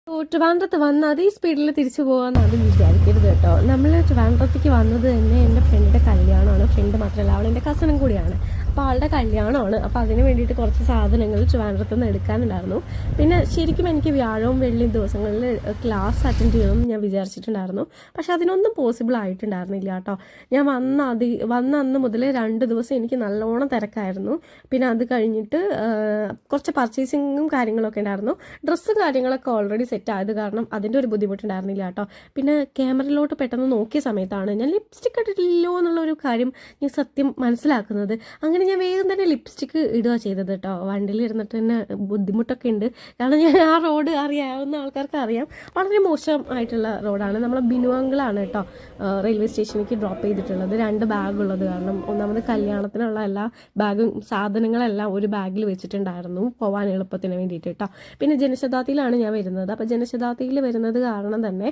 ട്രിവാൻഡ്രത്ത് വന്ന് അതേ സ്പീഡിൽ തിരിച്ചു പോകാമെന്ന് ആദ്യം വിചാരിക്കരുത് കേട്ടോ. നമ്മൾ ട്രിവാൻഡ്രത്തേക്ക് വന്നത് തന്നെ എൻ്റെ ഫ്രണ്ടിൻ്റെ കല്യാണമാണ്. ഫ്രണ്ട് മാത്രമല്ല, അവൾ എൻ്റെ കസിനും കൂടിയാണ്. അപ്പോൾ ആളുടെ കല്യാണമാണ്. അപ്പോൾ അതിന് വേണ്ടിയിട്ട് കുറച്ച് സാധനങ്ങൾ ട്രിവാൻഡ്രത്ത് നിന്ന് എടുക്കാനുണ്ടായിരുന്നു. പിന്നെ ശരിക്കും എനിക്ക് വ്യാഴവും വെള്ളിയും ദിവസങ്ങളിൽ ക്ലാസ് അറ്റൻഡ് ചെയ്യണമെന്ന് ഞാൻ വിചാരിച്ചിട്ടുണ്ടായിരുന്നു. പക്ഷെ അതിനൊന്നും പോസിബിൾ ആയിട്ടുണ്ടായിരുന്നില്ല കേട്ടോ. ഞാൻ വന്ന അന്ന് മുതൽ 2 ദിവസം എനിക്ക് നല്ലോണം തിരക്കായിരുന്നു. പിന്നെ അത് കഴിഞ്ഞിട്ട് കുറച്ച് പർച്ചേസിങ്ങും കാര്യങ്ങളൊക്കെ ഉണ്ടായിരുന്നു. ഡ്രസ്സും കാര്യങ്ങളൊക്കെ ഓൾറെഡി സെറ്റ് ആയത് കാരണം അതിൻ്റെ ഒരു ബുദ്ധിമുട്ടുണ്ടായിരുന്നില്ല കേട്ടോ. പിന്നെ ക്യാമറയിലോട്ട് പെട്ടെന്ന് നോക്കിയ സമയത്താണ് ഞാൻ ലിപ്സ്റ്റിക് ഇട്ടിട്ടില്ലോ എന്നുള്ളൊരു കാര്യം ഞാൻ സത്യം മനസ്സിലാക്കുന്നത്. അങ്ങനെ ഞാൻ വേഗം തന്നെ ലിപ്സ്റ്റിക്ക് ഇടുക ചെയ്തത് കേട്ടോ. വണ്ടിയിൽ ഇരുന്നിട്ട് തന്നെ ബുദ്ധിമുട്ടൊക്കെ ഉണ്ട്. കാരണം ഞാൻ ആ റോഡ് അറിയാവുന്ന ആൾക്കാർക്ക് അറിയാം, വളരെ മോശമായിട്ടുള്ള റോഡാണ്. നമ്മളെ ബിനുവങ്കിളാണ് കേട്ടോ റെയിൽവേ സ്റ്റേഷനിലേക്ക് ഡ്രോപ്പ് ചെയ്തിട്ടുള്ളത്. 2 ബാഗ് ഉള്ളത് കാരണം ഒന്നാമത് കല്യാണത്തിനുള്ള എല്ലാ ബാഗും സാധനങ്ങളെല്ലാം ഒരു ബാഗിൽ വെച്ചിട്ടുണ്ടായിരുന്നു പോകാൻ എളുപ്പത്തിന് വേണ്ടിയിട്ട് കേട്ടോ. പിന്നെ ജനശതാബ്ദിയിലാണ് ഞാൻ വരുന്നത്. അപ്പോൾ ജനശതാബ്ദിയിൽ വരുന്നത് കാരണം തന്നെ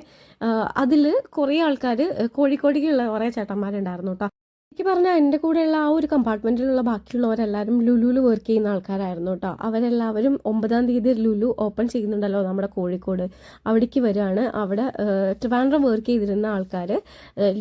അതിൽ കുറേ ആൾക്കാർ കോഴിക്കോടേക്കുള്ള കുറേ ചേട്ടന്മാരുണ്ടായിരുന്നു കേട്ടോ. എനിക്ക് പറഞ്ഞാൽ എൻ്റെ കൂടെയുള്ള ആ ഒരു കമ്പാർട്ട്മെൻറ്റിലുള്ള ബാക്കിയുള്ളവരെല്ലാവരും ലുലുവിൽ വർക്ക് ചെയ്യുന്ന ആൾക്കാരായിരുന്നു കേട്ടോ. അവരെല്ലാവരും 9-ാം തീയതി ലുലു ഓപ്പൺ ചെയ്യുന്നുണ്ടല്ലോ നമ്മുടെ കോഴിക്കോട്, അവിടേക്ക് വരികയാണ്. അവിടെ ട്രിവാൻഡ്രം വർക്ക് ചെയ്തിരുന്ന ആൾക്കാർ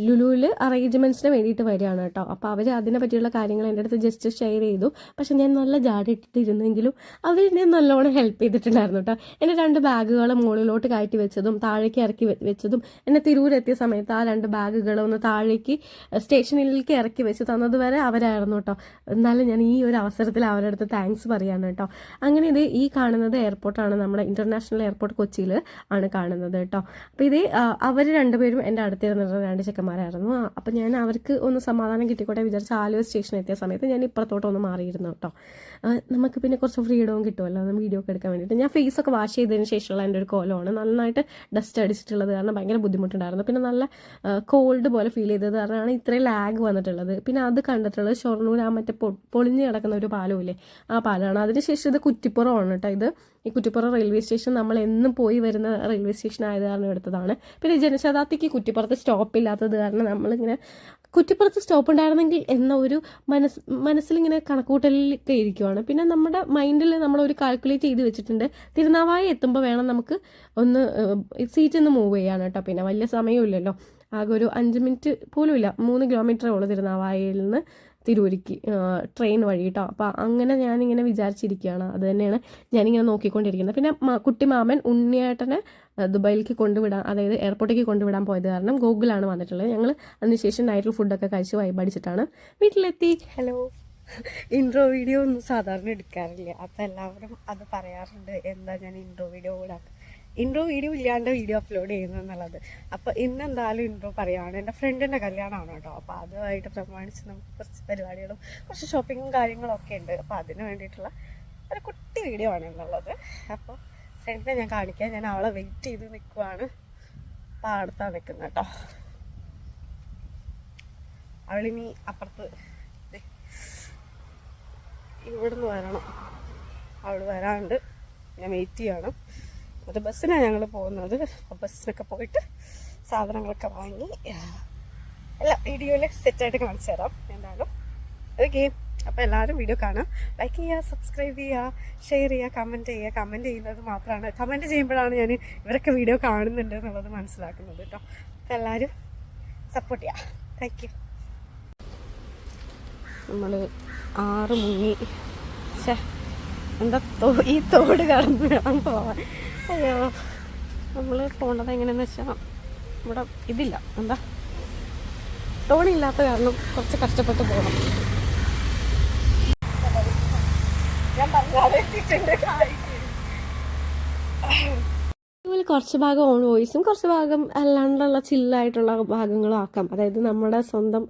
ലുലുവിൽ അറേഞ്ച്മെൻറ്റ്സിന് വേണ്ടിയിട്ട് വരികയാണ് കേട്ടോ. അപ്പോൾ അവർ അതിനെ പറ്റിയുള്ള കാര്യങ്ങൾ എൻ്റെ അടുത്ത് ജസ്റ്റ് ഷെയർ ചെയ്തു. പക്ഷെ ഞാൻ നല്ല ജാടി ഇട്ടിട്ടിരുന്നെങ്കിലും അവരെന്നെ നല്ലോണം ഹെൽപ്പ് ചെയ്തിട്ടുണ്ടായിരുന്നു കേട്ടോ. എൻ്റെ 2 ബാഗുകൾ മുകളിലോട്ട് കയറ്റി വെച്ചതും താഴേക്ക് ഇറക്കി വെച്ചതും, എന്നെ തിരൂരെത്തിയ സമയത്ത് ആ 2 ബാഗുകളൊന്ന് താഴേക്ക് സ്റ്റേഷനിലേക്ക് ഇറക്കി വെച്ച് തന്നത് വരെ അവരായിരുന്നു കേട്ടോ. എന്നാലും ഞാൻ ഈ ഒരു അവസരത്തിൽ അവരുടെ അടുത്ത് താങ്ക്സ് പറയാണ് കേട്ടോ. അങ്ങനെ ഇത് ഈ കാണുന്നത് എയർപോർട്ടാണ്, നമ്മുടെ ഇൻ്റർനാഷണൽ എയർപോർട്ട് കൊച്ചിയിൽ ആണ് കാണുന്നത് കേട്ടോ. അപ്പോൾ ഇത് അവർ 2 പേരും എൻ്റെ അടുത്തിരുന്നിട്ട് 2 ചെക്കന്മാരായിരുന്നു. അപ്പോൾ ഞാൻ അവർക്ക് ഒന്ന് സമാധാനം കിട്ടിക്കോട്ടെ വിചാരിച്ച് ആലുവ സ്റ്റേഷനിൽ എത്തിയ സമയത്ത് ഞാൻ ഇപ്പുറത്തോട്ടൊന്ന് മാറിയിരുന്നു കേട്ടോ. നമുക്ക് പിന്നെ കുറച്ച് ഫ്രീഡവും കിട്ടുമല്ലോ വീഡിയോ ഒക്കെ എടുക്കാൻ വേണ്ടിയിട്ട്. ഞാൻ ഫേസൊക്കെ വാഷ് ചെയ്തതിന് ശേഷമുള്ള എൻ്റെ ഒരു കോലമാണ്. നന്നായിട്ട് ഡസ്റ്റ് അടിച്ചിട്ടുള്ളത് കാരണം ഭയങ്കര ബുദ്ധിമുട്ടുണ്ടായിരുന്നു. പിന്നെ നല്ല കോൾഡ് പോലെ ഫീൽ ചെയ്തത് കാരണമാണ് ഇത്രയും ലാഗ് വന്നിട്ടുള്ളത്. പിന്നെ അത് കണ്ടിട്ടുള്ളത് ഷൊർണൂർ ആ മറ്റേ പൊളിഞ്ഞ് കിടക്കുന്ന ഒരു പാലമില്ലേ, ആ പാലമാണ്. അതിനുശേഷം ഇത് കുറ്റിപ്പുറമാണ് കേട്ടോ. ഇത് ഈ കുറ്റിപ്പുറം റെയിൽവേ സ്റ്റേഷൻ നമ്മൾ എന്നും പോയി വരുന്ന റെയിൽവേ സ്റ്റേഷൻ ആയത് കാരണം എടുത്തതാണ്. പിന്നെ ജനശതാബ്ദിക്ക് കുറ്റിപ്പുറത്ത് സ്റ്റോപ്പ് ഇല്ലാത്തത് കാരണം നമ്മളിങ്ങനെ കുറ്റിപ്പുറത്ത് സ്റ്റോപ്പ് ഉണ്ടായിരുന്നെങ്കിൽ എന്ന ഒരു മനസ്സിലിങ്ങനെ കണക്കൂട്ടലിലൊക്കെ ഇരിക്കുവാണ്. പിന്നെ നമ്മുടെ മൈൻഡിൽ നമ്മളൊരു കാൽക്കുലേറ്റ് ചെയ്ത് വെച്ചിട്ടുണ്ട്, തിരുനാവായ എത്തുമ്പോൾ വേണം നമുക്ക് ഒന്ന് സീറ്റ് ഒന്ന് മൂവ് ചെയ്യാൻ കേട്ടോ. പിന്നെ വലിയ സമയമില്ലല്ലോ, ആകെ ഒരു 5 മിനിറ്റ് പോലും ഇല്ല, 3 കിലോമീറ്ററേ ഉള്ളൂ തിരുനാവായയിൽ നിന്ന് തിരൂരിക്ക് ട്രെയിൻ വഴി കേട്ടോ. അപ്പോൾ അങ്ങനെ ഞാനിങ്ങനെ വിചാരിച്ചിരിക്കുകയാണ്. അത് തന്നെയാണ് ഞാനിങ്ങനെ നോക്കിക്കൊണ്ടിരിക്കുന്നത്. പിന്നെ കുട്ടി മാമൻ ഉണ്ണിയേട്ടനെ ദുബായിലേക്ക് കൊണ്ടുവിടാൻ, അതായത് എയർപോർട്ടിലേക്ക് കൊണ്ടുവിടാൻ പോയത് കാരണം ഗൂഗിളാണ് വന്നിട്ടുള്ളത്. ഞങ്ങൾ അതിനുശേഷം നൈറ്റിൽ ഫുഡൊക്കെ കഴിച്ച് വൈബടിച്ചിട്ടാണ് വീട്ടിലെത്തി. ഹലോ, ഇൻട്രോ വീഡിയോ ഒന്നും സാധാരണ എടുക്കാറില്ല. അപ്പോൾ എല്ലാവരും അത് പറയാറുണ്ട്, എന്താ ഞാൻ ഇൻട്രോ വീഡിയോ ഇല്ലാണ്ട് വീഡിയോ അപ്ലോഡ് ചെയ്യുന്നതെന്നുള്ളത്. അപ്പോൾ ഇന്നെന്തായാലും ഇൻട്രോ പറയുകയാണ്. എൻ്റെ ഫ്രണ്ടിൻ്റെ കല്യാണമാണ് കേട്ടോ. അപ്പോൾ അതുമായിട്ട് പ്രമാണിച്ച് നമുക്ക് കുറച്ച് പരിപാടികളും കുറച്ച് ഷോപ്പിങ്ങും കാര്യങ്ങളൊക്കെ ഉണ്ട്. അപ്പോൾ അതിന് വേണ്ടിയിട്ടുള്ള ഒരു കുട്ടി വീഡിയോ ആണ് എന്നുള്ളത്. അപ്പോൾ ഫ്രണ്ടിനെ ഞാൻ കാണിക്കാം. ഞാൻ അവളെ വെയിറ്റ് ചെയ്ത് നിൽക്കുവാണ്. പാടത്താണ് നിൽക്കുന്നത് കേട്ടോ. അവളിനി അപ്പുറത്ത് ഇവിടുന്ന് വരണം. അവൾ വരാണ്ട് ഞാൻ വെയിറ്റ് ചെയ്യണം. അത് ബസ്സിനാണ് ഞങ്ങൾ പോകുന്നത്. അപ്പോൾ ബസ്സിനൊക്കെ പോയിട്ട് സാധനങ്ങളൊക്കെ വാങ്ങി എല്ലാം വീഡിയോയിൽ സെറ്റായിട്ട് കാണിച്ചു തരാം എന്തായാലും. ഓക്കെ, അപ്പോൾ എല്ലാവരും വീഡിയോ കാണാം, ലൈക്ക് ചെയ്യുക, സബ്സ്ക്രൈബ് ചെയ്യുക, ഷെയർ ചെയ്യുക, കമൻറ്റ് ചെയ്യുക. കമൻറ്റ് ചെയ്യുന്നത് മാത്രമാണ്, കമൻറ്റ് ചെയ്യുമ്പോഴാണ് ഞാൻ ഇവരൊക്കെ വീഡിയോ കാണുന്നുണ്ട് എന്നുള്ളത് മനസ്സിലാക്കുന്നത് കേട്ടോ. അപ്പോൾ എല്ലാവരും സപ്പോർട്ട് ചെയ്യുക. Thank you. നമ്മൾ 6 മുങ്ങി എന്താ ഈ തോട് കടന്ന് വേണം പോവാൻ. അയ്യോ, നമ്മൾ പോകേണ്ടത് എങ്ങനെയാണെന്ന് വെച്ചാൽ ഇവിടെ ഇതില്ല, എന്താ തോണിയില്ലാത്ത കാരണം കുറച്ച് കഷ്ടപ്പെട്ട് പോകണം. ഞാൻ പറഞ്ഞാലെത്തിയിട്ടുണ്ട്. അതുപോലെ കുറച്ച് ഭാഗം ഓൺ വോയിസും കുറച്ച് ഭാഗം അല്ലാണ്ടുള്ള ചില്ലായിട്ടുള്ള ഭാഗങ്ങളും ആക്കാം. അതായത് നമ്മുടെ സ്വന്തം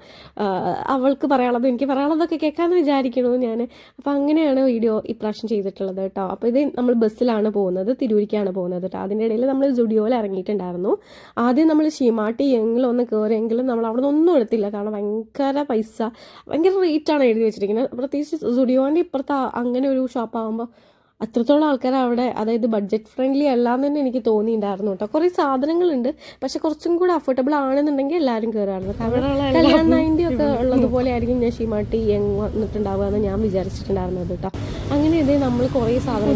അവൾക്ക് പറയാനുള്ളത് എനിക്ക് പറയാനുള്ളതൊക്കെ കേൾക്കാമെന്ന് വിചാരിക്കണു ഞാൻ. അപ്പോൾ അങ്ങനെയാണ് വീഡിയോ ഇപ്രാവശ്യം ചെയ്തിട്ടുള്ളത് കേട്ടോ. അപ്പോൾ ഇത് നമ്മൾ ബസ്സിലാണ് പോകുന്നത്, തിരൂരിക്കാണ് പോകുന്നത് കേട്ടോ. അതിൻ്റെ ഇടയിൽ നമ്മൾ സ്റ്റുഡിയോയിൽ ഇറങ്ങിയിട്ടുണ്ടായിരുന്നു. ആദ്യം നമ്മൾ ഷീമാട്ടി എങ്കിലും ഒന്ന് കയറിയെങ്കിലും നമ്മൾ അവിടെ നിന്നൊന്നും എടുത്തില്ല. കാരണം ഭയങ്കര റേറ്റാണ് എഴുതി വെച്ചിരിക്കുന്നത്. പ്രത്യേകിച്ച് സ്റ്റുഡിയോൻ്റെ ഇപ്പുറത്ത് അങ്ങനെ ഒരു ഷോപ്പാകുമ്പോൾ അത്രത്തോളം ആൾക്കാർ അവിടെ, അതായത് ബഡ്ജറ്റ് ഫ്രണ്ട്ലി അല്ലാന്ന് തന്നെ എനിക്ക് തോന്നിയിട്ടുണ്ടായിരുന്നു കേട്ടോ. കുറേ സാധനങ്ങളുണ്ട്, പക്ഷെ കുറച്ചും കൂടെ അഫോർഡബിൾ ആണെന്നുണ്ടെങ്കിൽ എല്ലാവരും കയറാറുണ്ട്. കാരണം കല്യാൺ 90 ഒക്കെ ഉള്ളതുപോലെ ആയിരിക്കും ഞാൻ ഷിമാട്ടി യങ് വന്നിട്ടുണ്ടാവുക എന്ന് ഞാൻ വിചാരിച്ചിട്ടുണ്ടായിരുന്നത് കേട്ടോ. അങ്ങനെ ഇതേ നമ്മൾ കുറേ സാധനങ്ങൾ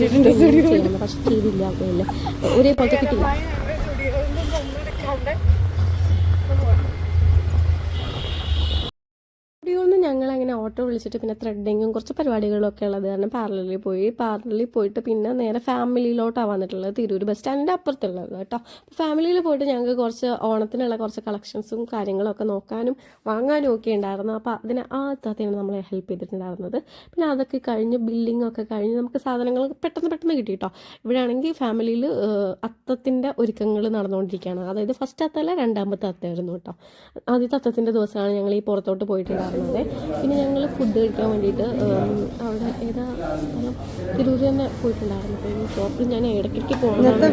ചെയ്യുന്നത്, പക്ഷെ ചെയ്തില്ല. ഒരേപോലത്തെ കിട്ടില്ല. സ്റ്റുഡിയോന്ന് ഞങ്ങൾ അങ്ങനെ ഓട്ടോ വിളിച്ചിട്ട് പിന്നെ ത്രെഡിങ്ങും കുറച്ച് പരിപാടികളൊക്കെ ഉള്ളത് കാരണം പാർലറിൽ പോയിട്ട് പിന്നെ നേരെ ഫാമിലിയിലോട്ടാണ് വന്നിട്ടുള്ളത്. തിരൂർ ബസ് സ്റ്റാൻഡിൻ്റെ അപ്പുറത്തുള്ളത് കേട്ടോ. ഫാമിലിയിൽ പോയിട്ട് ഞങ്ങൾക്ക് കുറച്ച് ഓണത്തിനുള്ള കുറച്ച് കളക്ഷൻസും കാര്യങ്ങളൊക്കെ നോക്കാനും വാങ്ങാനും ഒക്കെ ഉണ്ടായിരുന്നു. അപ്പോൾ അതിന് ആ താത്തയാണ് നമ്മളെ ഹെൽപ്പ് ചെയ്തിട്ടുണ്ടായിരുന്നത്. പിന്നെ അതൊക്കെ കഴിഞ്ഞ് ബില്ലിങ്ങൊക്കെ കഴിഞ്ഞ് നമുക്ക് സാധനങ്ങൾ പെട്ടെന്ന് കിട്ടി കേട്ടോ. ഇവിടെ ആണെങ്കിൽ ഫാമിലിയിൽ അത്തത്തിൻ്റെ ഒരുക്കങ്ങൾ നടന്നുകൊണ്ടിരിക്കുകയാണ്. അതായത് ഫസ്റ്റ് അത്തല്ല, രണ്ടാമത്തെ അത്തമായിരുന്നു കേട്ടോ. ആദ്യത്തെ അത്തത്തിൻ്റെ ദിവസമാണ് ഞങ്ങൾ ഈ പുറത്തോട്ട് പോയിട്ടുണ്ടായിരുന്നത്. പിന്നെ ഞങ്ങൾ ഫുഡ് കഴിക്കാൻ വേണ്ടിയിട്ട് അവിടെ ഏതാ സ്ഥലം, തിരൂർ തന്നെ പോയിട്ടുണ്ടായിരുന്നു. അപ്പോൾ ഈ ഷോപ്പിൽ ഞാൻ ഇടയ്ക്കിടയ്ക്ക് പോയിട്ടുള്ളത്.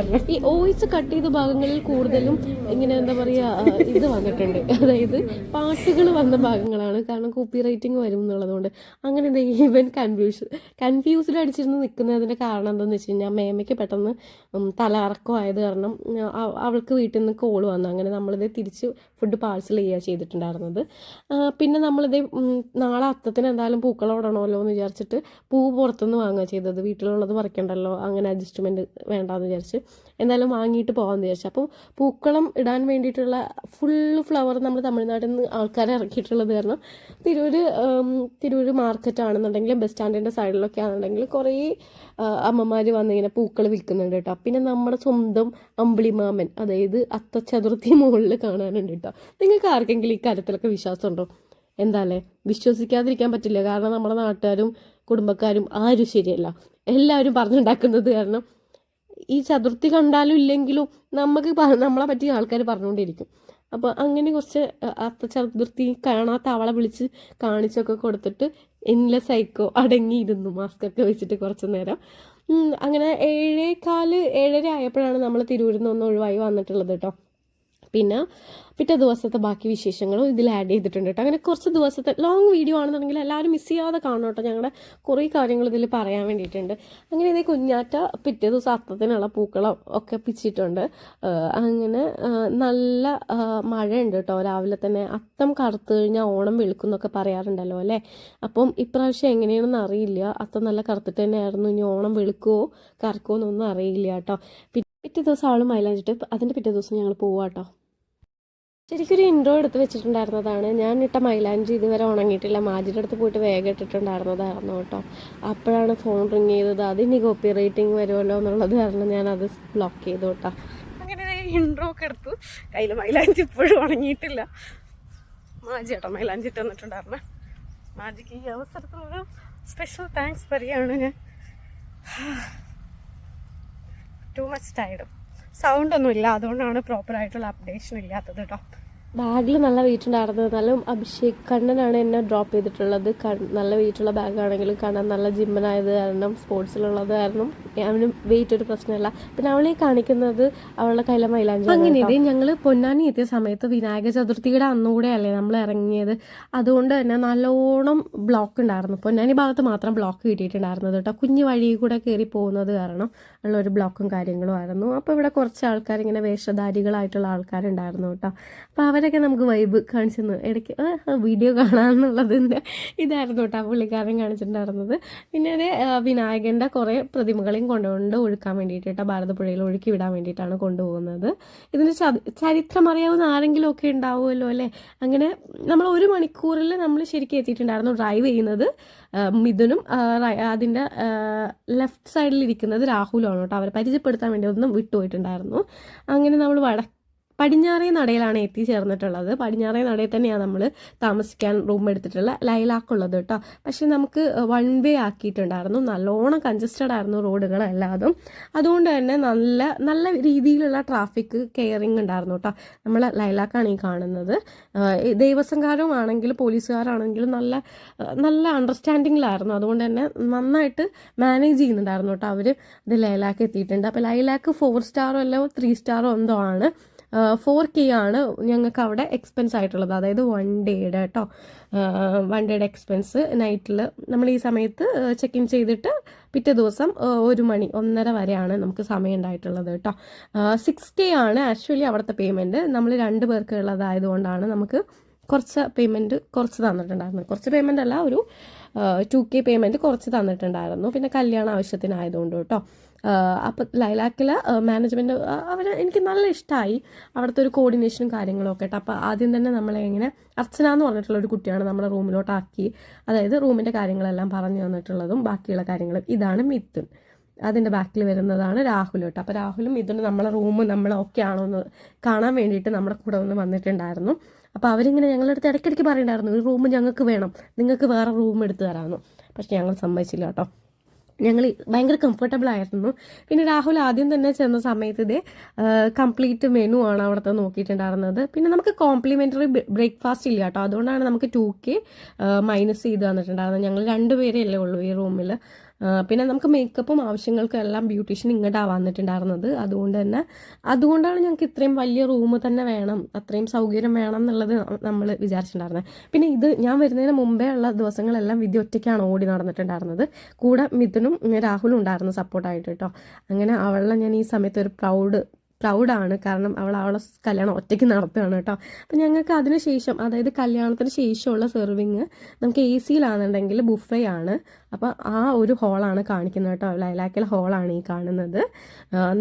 അവിടെ ഈ വോയിസ് കട്ട് ചെയ്ത ഭാഗങ്ങളിൽ കൂടുതലും ഇങ്ങനെ എന്താ പറയുക ഇത് വന്നിട്ടുണ്ട്, അതായത് പാട്ടുകൾ വന്ന ഭാഗങ്ങളാണ്. കാരണം കോപ്പി റൈറ്റിംഗ് വരും എന്നുള്ളതുകൊണ്ട് അങ്ങനെ എന്താ ഈവൻ കൺഫ്യൂസ്ഡ് അടിച്ചിരുന്ന് നിൽക്കുന്നതിൻ്റെ കാരണം എന്താണെന്ന് വെച്ച് കഴിഞ്ഞാൽ മേമയ്ക്ക് പെട്ടെന്ന് തലകറക്കം ആയത് കാരണം അവൾക്ക് വീട്ടിൽ നിന്ന് കോൾ വന്നു. അങ്ങനെ നമ്മളിത് തിരിച്ച് ഫുഡ് പാഴ്സൽ ചെയ്യുക ചെയ്തിട്ടുണ്ടായിരുന്നത്. പിന്നെ നമ്മളിത് നാളെ അത്തത്തിന് എന്തായാലും പൂക്കളോടണമല്ലോ എന്ന് വിചാരിച്ചിട്ട് പൂ പുറത്തുനിന്ന് വാങ്ങുക ചെയ്തത്. വീട്ടിലുള്ളത് പറിക്കണ്ടല്ലോ, അങ്ങനെ അഡ്ജസ്റ്റ്മെൻറ്റ് വേണ്ടാന്ന് വിചാരിച്ച് എന്തായാലും വാങ്ങിയിട്ട് പോകാമെന്ന് വിചാരിച്ചു. അപ്പോൾ പൂക്കളം ഇടാൻ വേണ്ടിയിട്ടുള്ള ഫുള്ള് ഫ്ലവർ നമ്മൾ തമിഴ്നാട്ടിൽ നിന്ന് ആൾക്കാരെ ഇറക്കിയിട്ടുള്ളത് കാരണം തിരൂർ മാർക്കറ്റ് ആണെന്നുണ്ടെങ്കിൽ ബസ് സ്റ്റാൻഡിൻ്റെ സൈഡിലൊക്കെ ആണെന്നുണ്ടെങ്കിൽ കുറേ അമ്മമാർ വന്നിങ്ങനെ പൂക്കൾ വിൽക്കുന്നുണ്ട് കേട്ടോ. പിന്നെ നമ്മുടെ സ്വന്തം അമ്പിളിമാമൻ, അതായത് അത്തച്ചതുർത്ഥി മുകളിൽ കാണാനുണ്ട് കേട്ടോ. നിങ്ങൾക്ക് ആർക്കെങ്കിലും ഈ കാര്യത്തിലൊക്കെ വിശ്വാസമുണ്ടോ? എന്താല്ലേ, വിശ്വസിക്കാതിരിക്കാൻ പറ്റില്ല. കാരണം നമ്മുടെ നാട്ടുകാരും കുടുംബക്കാരും ആരും ശരിയല്ല, എല്ലാവരും പറഞ്ഞുണ്ടാക്കുന്നത്. കാരണം ഈ ചതുർത്ഥി കണ്ടാലും ഇല്ലെങ്കിലും നമുക്ക് നമ്മളെ പറ്റി ആൾക്കാർ പറഞ്ഞുകൊണ്ടിരിക്കും. അപ്പോൾ അങ്ങനെ കുറച്ച് അത്ത ചതുർത്ഥി കാണാത്ത അവളെ വിളിച്ച് കാണിച്ചൊക്കെ കൊടുത്തിട്ട് എന്നിലെ സൈക്കോ അടങ്ങിയിരുന്നു മാസ്കൊക്കെ വെച്ചിട്ട് കുറച്ച് നേരം. അങ്ങനെ 7:15 7:30 ആയപ്പോഴാണ് നമ്മൾ തിരൂരിൽ നിന്ന് ഒഴിവായി വന്നിട്ടുള്ളത് കേട്ടോ. പിന്നെ പിറ്റേ ദിവസത്തെ ബാക്കി വിശേഷങ്ങളും ഇതിൽ ആഡ് ചെയ്തിട്ടുണ്ട് കേട്ടോ. അങ്ങനെ കുറച്ച് ദിവസത്തെ ലോങ് വീഡിയോ ആണെന്നുണ്ടെങ്കിൽ എല്ലാവരും മിസ് ചെയ്യാതെ കാണണം കേട്ടോ. ഞങ്ങളുടെ കുറേ കാര്യങ്ങൾ ഇതിൽ പറയാൻ വേണ്ടിയിട്ടുണ്ട്. അങ്ങനെ ഇതേ കുഞ്ഞാറ്റ പിറ്റേ ദിവസം അത്തത്തിനുള്ള പൂക്കളം ഒക്കെ പിച്ചിട്ടുണ്ട്. അങ്ങനെ നല്ല മഴയുണ്ട് കേട്ടോ. രാവിലെ തന്നെ അത്തം കറുത്ത് കഴിഞ്ഞാൽ ഓണം വെളുക്കുന്നൊക്കെ പറയാറുണ്ടല്ലോ അല്ലേ. അപ്പം ഇപ്രാവശ്യം എങ്ങനെയാണെന്ന് അറിയില്ല. അത്തം നല്ല കറുത്തിട്ട് തന്നെയായിരുന്നു. ഇനി ഓണം വെളുക്കുമോ കറുക്കുമോ എന്നൊന്നും അറിയില്ല കേട്ടോ. പിറ്റേ ദിവസം ആൾ മൈലാഞ്ചിട്ട് അതിൻ്റെ പിറ്റേ ദിവസം ഞങ്ങൾ പോവാം കേട്ടോ. ശരിക്കൊരു ഇൻട്രോ എടുത്ത് വെച്ചിട്ടുണ്ടായിരുന്നതാണ്. ഞാൻ ഇട്ട മൈലാഞ്ചി ഇതുവരെ ഉണങ്ങിയിട്ടില്ല. മാജിയുടെ അടുത്ത് പോയിട്ട് വേഗം ഇട്ടിട്ടുണ്ടായിരുന്നതായിരുന്നു കേട്ടോ. അപ്പോഴാണ് ഫോൺ റിങ് ചെയ്തത്. അതിനി കോപ്പി റൈറ്റിംഗ് വരുമല്ലോ എന്നുള്ളത് കാരണം ഞാനത് ബ്ലോക്ക് ചെയ്തു കേട്ടോ. അങ്ങനെ ഇൻട്രോ ഒക്കെ എടുത്തു. കയ്യിൽ മൈലാഞ്ചി ഇപ്പോഴും ഉണങ്ങിയിട്ടില്ല. മാജി കേട്ടോ മൈലാഞ്ചി ഇട്ട് വന്നിട്ടുണ്ടായിരുന്നു. മാജിക്ക് ഈ അവസരത്തിലൊരു സ്പെഷ്യൽ താങ്ക്സ് പറയുകയാണ് ഞാൻ. Too much tired. സൗണ്ടൊന്നും ഇല്ല, അതുകൊണ്ടാണ് പ്രോപ്പറായിട്ടുള്ള അപ്ഡേഷൻ ഇല്ലാത്തത് കേട്ടോ. ബാഗിൽ നല്ല വെയിറ്റ് ഉണ്ടായിരുന്നത്. നല്ല അഭിഷേക് കണ്ണനാണ് എന്നെ ഡ്രോപ്പ് ചെയ്തിട്ടുള്ളത്. നല്ല വെയിറ്റുള്ള ബാഗാണെങ്കിലും കണ്ണൻ നല്ല ജിമ്മനായത് കാരണം സ്പോർട്സിലുള്ളത് കാരണം അവന് വെയിറ്റ് ഒരു പ്രശ്നമല്ല. പിന്നെ അവളെ കാണിക്കുന്നത് അവളുടെ കയ്യിലെ മൈലാഞ്ചി. അങ്ങനെ ഇതേ ഞങ്ങൾ പൊന്നാനി എത്തിയ സമയത്ത് വിനായക ചതുർത്ഥിയുടെ അന്നുകൂടെ അല്ലേ നമ്മൾ ഇറങ്ങിയത്. അതുകൊണ്ട് തന്നെ നല്ലോണം ബ്ലോക്ക് ഉണ്ടായിരുന്നു. പൊന്നാനി ഭാഗത്ത് മാത്രം ബ്ലോക്ക് കിട്ടിയിട്ടുണ്ടായിരുന്നത് കേട്ടോ. കുഞ്ഞു വഴി കൂടെ കയറി പോകുന്നത് കാരണം ഉള്ളൊരു ബ്ലോക്കും കാര്യങ്ങളും ആയിരുന്നു. അപ്പോൾ ഇവിടെ കുറച്ച് ആൾക്കാർ ഇങ്ങനെ വേഷധാരികളായിട്ടുള്ള ആൾക്കാരുണ്ടായിരുന്നു കേട്ടോ. അപ്പോൾ അവരൊക്കെ നമുക്ക് വൈബ് കാണിച്ചു തന്നു. ഇടയ്ക്ക് വീഡിയോ കാണാമെന്നുള്ളതിൻ്റെ ഇതായിരുന്നു കേട്ടോ പുള്ളിക്കാരൻ കാണിച്ചിട്ടുണ്ടായിരുന്നത്. പിന്നെ അത് വിനായകൻ്റെ കുറേ പ്രതിമകളെയും കൊണ്ടുകൊണ്ട് ഒഴുക്കാൻ വേണ്ടിയിട്ട് കേട്ടോ, ഭാരതപ്പുഴയിൽ ഒഴുക്കി വിടാൻ വേണ്ടിയിട്ടാണ് കൊണ്ടുപോകുന്നത്. ഇതിന് ചരിത്രം അറിയാവുന്ന ആരെങ്കിലും ഒക്കെ ഉണ്ടാവുമല്ലോ അല്ലേ. അങ്ങനെ നമ്മൾ 1 മണിക്കൂറിൽ നമ്മൾ ശരിക്കും എത്തിയിട്ടുണ്ടായിരുന്നു. ഡ്രൈവ് ചെയ്യുന്നത് മിഥുനും അതിൻ്റെ ലെഫ്റ്റ് സൈഡിൽ ഇരിക്കുന്നത് രാഹുലാണ് കേട്ടോ. അവരെ പരിചയപ്പെടുത്താൻ വേണ്ടി ഒന്നും വിട്ടുപോയിട്ടുണ്ടായിരുന്നു. അങ്ങനെ നമ്മൾ പടിഞ്ഞാറേ നടയിലാണ് എത്തിച്ചേർന്നിട്ടുള്ളത്. പടിഞ്ഞാറേ നടയിൽ തന്നെയാണ് നമ്മൾ താമസിക്കാൻ റൂം എടുത്തിട്ടുള്ള ലൈലാക്കുള്ളത് കേട്ടോ. പക്ഷെ നമുക്ക് 1 വേ ആക്കിയിട്ടുണ്ടായിരുന്നു. നല്ലോണം കൺജസ്റ്റഡ് ആയിരുന്നു റോഡുകളെല്ലാതും. അതുകൊണ്ട് തന്നെ നല്ല രീതിയിലുള്ള ട്രാഫിക് കെയറിങ് ഉണ്ടായിരുന്നു കേട്ടോ. നമ്മൾ ലൈലാക്കാണ് ഈ കാണുന്നത്. ദേവസ്വംകാരുമാണെങ്കിലും പോലീസുകാരാണെങ്കിലും നല്ല അണ്ടർസ്റ്റാൻഡിങ്ങിലായിരുന്നു. അതുകൊണ്ട് തന്നെ നന്നായിട്ട് മാനേജ് ചെയ്യുന്നുണ്ടായിരുന്നു കേട്ടോ അവർ. ഇത് ലൈലാക്ക് എത്തിയിട്ടുണ്ട്. അപ്പോൾ ലൈലാക്ക് 4 സ്റ്റാറോ അല്ലോ 3 സ്റ്റാറോ എന്തോ ആണ്. 4K ആണ് ഞങ്ങൾക്ക് അവിടെ എക്സ്പെൻസ് ആയിട്ടുള്ളത്. അതായത് 1 ഡേയുടെ കേട്ടോ, 1 ഡേയുടെ എക്സ്പെൻസ്. നൈറ്റിൽ നമ്മൾ ഈ സമയത്ത് ചെക്ക് ഇൻ ചെയ്തിട്ട് പിറ്റേ ദിവസം 1 മണി 1:30 വരെയാണ് നമുക്ക് സമയം ഉണ്ടായിട്ടുള്ളത് കേട്ടോ. 6K ആണ് ആക്ച്വലി അവിടുത്തെ പേയ്മെൻറ്റ്. നമ്മൾ 2 പേർക്ക് ഉള്ളതായതുകൊണ്ടാണ് നമുക്ക് കുറച്ച് പേയ്മെൻറ്റ് കുറച്ച് തന്നിട്ടുണ്ടായിരുന്നു. കുറച്ച് പേയ്മെൻ്റ് അല്ല, ഒരു 2K പേയ്മെൻറ്റ് കുറച്ച് തന്നിട്ടുണ്ടായിരുന്നു. പിന്നെ കല്യാണ ആവശ്യത്തിനായതുകൊണ്ട് കേട്ടോ. അപ്പോൾ ലൈലാക്കിൽ മാനേജ്മെൻറ്റ് എനിക്ക് നല്ല ഇഷ്ടമായി, അവിടുത്തെ ഒരു കോർഡിനേഷനും കാര്യങ്ങളും ഒക്കെ കേട്ടോ. അപ്പോൾ ആദ്യം തന്നെ നമ്മളെ ഇങ്ങനെ അർച്ചന എന്ന് പറഞ്ഞിട്ടുള്ള ഒരു കുട്ടിയാണ് നമ്മളെ റൂമിലോട്ടാക്കി, അതായത് റൂമിൻ്റെ കാര്യങ്ങളെല്ലാം പറഞ്ഞു തന്നിട്ടുള്ളതും ബാക്കിയുള്ള കാര്യങ്ങളും. ഇതാണ് മിഥുൻ, അതിൻ്റെ ബാക്കിൽ വരുന്നതാണ് രാഹുൽ കേട്ടോ. അപ്പോൾ രാഹുലും മിഥുനും നമ്മളെ റൂം നമ്മളൊക്കെ ആണോ എന്ന് കാണാൻ വേണ്ടിയിട്ട് നമ്മുടെ കൂടെ ഒന്ന് വന്നിട്ടുണ്ടായിരുന്നു. അപ്പോൾ അവരിങ്ങനെ ഞങ്ങളുടെ അടുത്ത് ഇടയ്ക്കിടയ്ക്ക് പറയുന്നുണ്ടായിരുന്നു, ഈ റൂം ഞങ്ങൾക്ക് വേണം, നിങ്ങൾക്ക് വേറെ റൂം എടുത്ത് തരാമെന്ന്. പക്ഷെ ഞങ്ങൾ സമ്മതിച്ചില്ല കേട്ടോ. ഞങ്ങൾ ഭയങ്കര കംഫർട്ടബിൾ ആയിരുന്നു. പിന്നെ രാഹുൽ ആദ്യം തന്നെ ചെന്ന സമയത്ത് ഇതേ കംപ്ലീറ്റ് മെനു ആണ് അവിടുത്തെ നോക്കിയിട്ടുണ്ടായിരുന്നത്. പിന്നെ നമുക്ക് കോംപ്ലിമെൻ്ററി ബ്രേക്ക്ഫാസ്റ്റ് ഇല്ല കേട്ടോ, അതുകൊണ്ടാണ് നമുക്ക് 2K മൈനസ് ചെയ്ത് തന്നിട്ടുണ്ടായിരുന്നത്. ഞങ്ങൾ 2 പേരേ അല്ലേ ഉള്ളൂ ഈ റൂമിൽ. പിന്നെ നമുക്ക് മേക്കപ്പും ആവശ്യങ്ങൾക്കും എല്ലാം ബ്യൂട്ടീഷ്യൻ ഇങ്ങോട്ടാണ് വന്നിട്ടുണ്ടായിരുന്നത്. അതുകൊണ്ടാണ് ഞങ്ങൾക്ക് ഇത്രയും വലിയ റൂം തന്നെ വേണം, അത്രയും സൗകര്യം വേണം എന്നുള്ളത് നമ്മൾ വിചാരിച്ചിട്ടുണ്ടായിരുന്നത്. പിന്നെ ഇത് ഞാൻ വരുന്നതിന് മുമ്പേ ഉള്ള ദിവസങ്ങളെല്ലാം വിദ്യ ഒറ്റയ്ക്കാണ് ഓടി നടന്നിട്ടുണ്ടായിരുന്നത്. കൂടെ മിഥുനും രാഹുലും ഉണ്ടായിരുന്നു സപ്പോർട്ടായിട്ട് കേട്ടോ. അങ്ങനെ അവളെ ഞാൻ ഈ സമയത്ത് ഒരു പ്രൗഡാണ്, കാരണം അവളെ കല്യാണം ഒറ്റയ്ക്ക് നടത്തുകയാണ് കേട്ടോ. അപ്പം ഞങ്ങൾക്ക് അതിന് ശേഷം, അതായത് കല്യാണത്തിന് ശേഷമുള്ള സെർവിങ് നമുക്ക് AC-യിലാണെന്നുണ്ടെങ്കിൽ ബുഫേ ആണ്. അപ്പോൾ ആ ഒരു ഹോളാണ് കാണിക്കുന്നത് കേട്ടോ. ലൈലാക്കിലെ ഹോളാണ് ഈ കാണുന്നത്.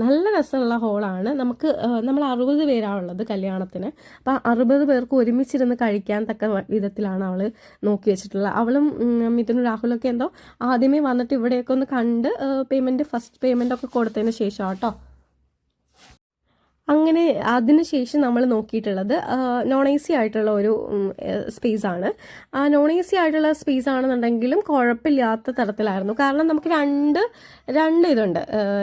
നല്ല രസമുള്ള ഹോളാണ്. നമ്മൾ 60 പേരാണുള്ളത് കല്യാണത്തിന്. അപ്പോൾ 60 പേർക്ക് ഒരുമിച്ചിരുന്ന് കഴിക്കാൻ തക്ക വിധത്തിലാണ് അവൾ നോക്കി വെച്ചിട്ടുള്ളത്. അവളും മിഥുനും രാഹുലൊക്കെ എന്തോ ആദ്യമേ വന്നിട്ട് ഇവിടെയൊക്കെ ഒന്ന് കണ്ട് ഫസ്റ്റ് പേയ്മെൻ്റ് ഒക്കെ കൊടുത്തതിന് ശേഷം കേട്ടോ. അങ്ങനെ അതിനുശേഷം നമ്മൾ നോക്കിയിട്ടുള്ളത് non-AC ആയിട്ടുള്ള ഒരു സ്പേസാണ്. ആ non-AC ആയിട്ടുള്ള സ്പേസ് ആണെന്നുണ്ടെങ്കിലും കുഴപ്പമില്ലാത്ത തരത്തിലായിരുന്നു. കാരണം നമുക്ക് രണ്ട് ഇതുണ്ട്,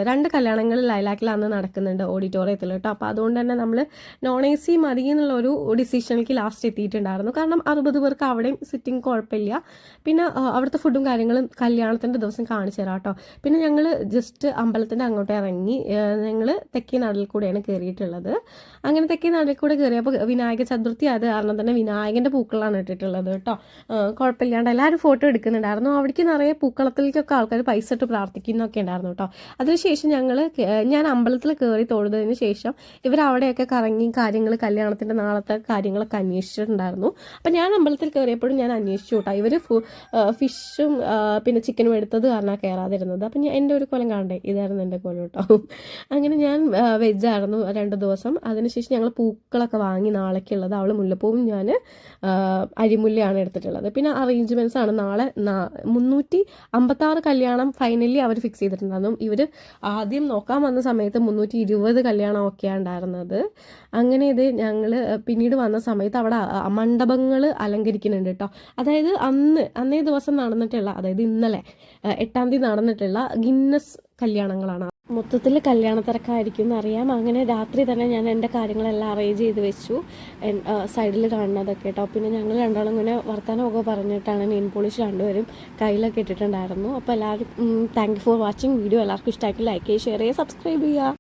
2 കല്യാണങ്ങൾ ലൈലാക്കിൽ അന്ന് നടക്കുന്നുണ്ട് ഓഡിറ്റോറിയത്തിൽ കേട്ടോ. അപ്പോൾ അതുകൊണ്ട് തന്നെ നമ്മൾ non-AC മതി എന്നുള്ളൊരു ഡിസിഷനിലേക്ക് ലാസ്റ്റ് എത്തിയിട്ടുണ്ടായിരുന്നു. കാരണം 60 പേർക്ക് അവിടെയും സിറ്റിംഗ് കുഴപ്പമില്ല. പിന്നെ അവിടുത്തെ ഫുഡും കാര്യങ്ങളും കല്യാണത്തിൻ്റെ ദിവസം കാണിച്ചു തരാം കേട്ടോ. പിന്നെ ഞങ്ങൾ ജസ്റ്റ് അമ്പലത്തിൻ്റെ അങ്ങോട്ട് ഇറങ്ങി ഞങ്ങൾ തെക്കേ നടയിൽ കൂടെയാണ് കയറിയിട്ടുള്ളത്. അങ്ങനെ തെക്കേ നടയിൽ കൂടെ കയറിയപ്പോൾ വിനായക ചതുർത്ഥി ആയത് കാരണം തന്നെ വിനായകൻ്റെ പൂക്കളാണ് ഇട്ടിട്ടുള്ളത് കേട്ടോ. കുഴപ്പമില്ലാണ്ട് എല്ലാവരും ഫോട്ടോ എടുക്കുന്നുണ്ടായിരുന്നു. അവിടേക്ക് നിറയെ പൂക്കളത്തിലേക്കൊക്കെ ആൾക്കാർ പൈസ ഇട്ട് പ്രാർത്ഥിക്കുന്നൊക്കെ ഉണ്ടായിരുന്നു കേട്ടോ. അതിനുശേഷം ഞാൻ അമ്പലത്തിൽ കയറി തൊഴുതതിന് ശേഷം ഇവരവിടെയൊക്കെ കറങ്ങി കാര്യങ്ങൾ കല്യാണത്തിൻ്റെ നാളത്തെ കാര്യങ്ങളൊക്കെ അന്വേഷിച്ചിട്ടുണ്ടായിരുന്നു. അപ്പം ഞാൻ അമ്പലത്തിൽ കയറിയപ്പോഴും ഞാൻ അന്വേഷിച്ചു കേട്ടോ. ഇവർ ഫിഷും പിന്നെ ചിക്കനും എടുത്തത് കാരണമാണ് കയറാതിരുന്നത്. അപ്പം എൻ്റെ ഒരു കോലം കാണണ്ടേ, ഇതായിരുന്നു എൻ്റെ കോലം കേട്ടോ. അങ്ങനെ ഞാൻ വെജായിരുന്നു 2 ദിവസം. അതിനുശേഷം ഞങ്ങൾ പൂക്കളൊക്കെ വാങ്ങി നാളേക്കുള്ളത്. അവൾ മുല്ലപ്പൂവും ഞാൻ അരിമുല്ലയാണ് എടുത്തിട്ടുള്ളത്. പിന്നെ അറേഞ്ച്മെൻറ്റ്സ് ആണ് നാളെ 356 കല്യാണം ഫൈനലി അവർ ഫിക്സ് ചെയ്തിട്ടുണ്ടായിരുന്നു. ഇവർ ആദ്യം നോക്കാൻ വന്ന സമയത്ത് 320 കല്യാണം ഒക്കെയാണ് ഉണ്ടായിരുന്നത്. അങ്ങനെ ഇത് ഞങ്ങൾ പിന്നീട് വന്ന സമയത്ത് അവിടെ മണ്ഡപങ്ങൾ അലങ്കരിക്കുന്നുണ്ട് കേട്ടോ. അതായത് അന്നേ ദിവസം നടന്നിട്ടുള്ള, അതായത് ഇന്നലെ 8-ാം തീയതി നടന്നിട്ടുള്ള ഗിന്നസ് കല്യാണങ്ങളാണ്. മൊത്തത്തിൽ കല്യാണ തിരക്കായിരിക്കും എന്നറിയാം. അങ്ങനെ രാത്രി തന്നെ ഞാൻ എൻ്റെ കാര്യങ്ങളെല്ലാം അറേഞ്ച് ചെയ്ത് വെച്ചു, സൈഡിൽ കാണുന്നതൊക്കെ കേട്ടോ. പിന്നെ ഞങ്ങൾ രണ്ടാളും ഇങ്ങനെ വർത്തമാനമൊക്കെ പറഞ്ഞിട്ടാണ് നെയിൽ പോളിഷ് 2 പേരും കയ്യിലൊക്കെ ഇട്ടിട്ടുണ്ടായിരുന്നു. അപ്പോൾ എല്ലാവരും thank you for watching video. എല്ലാവർക്കും ഇഷ്ടമാക്കി ലൈക്ക് ചെയ്യുക, ഷെയർ ചെയ്യുക, സബ്സ്ക്രൈബ് ചെയ്യുക.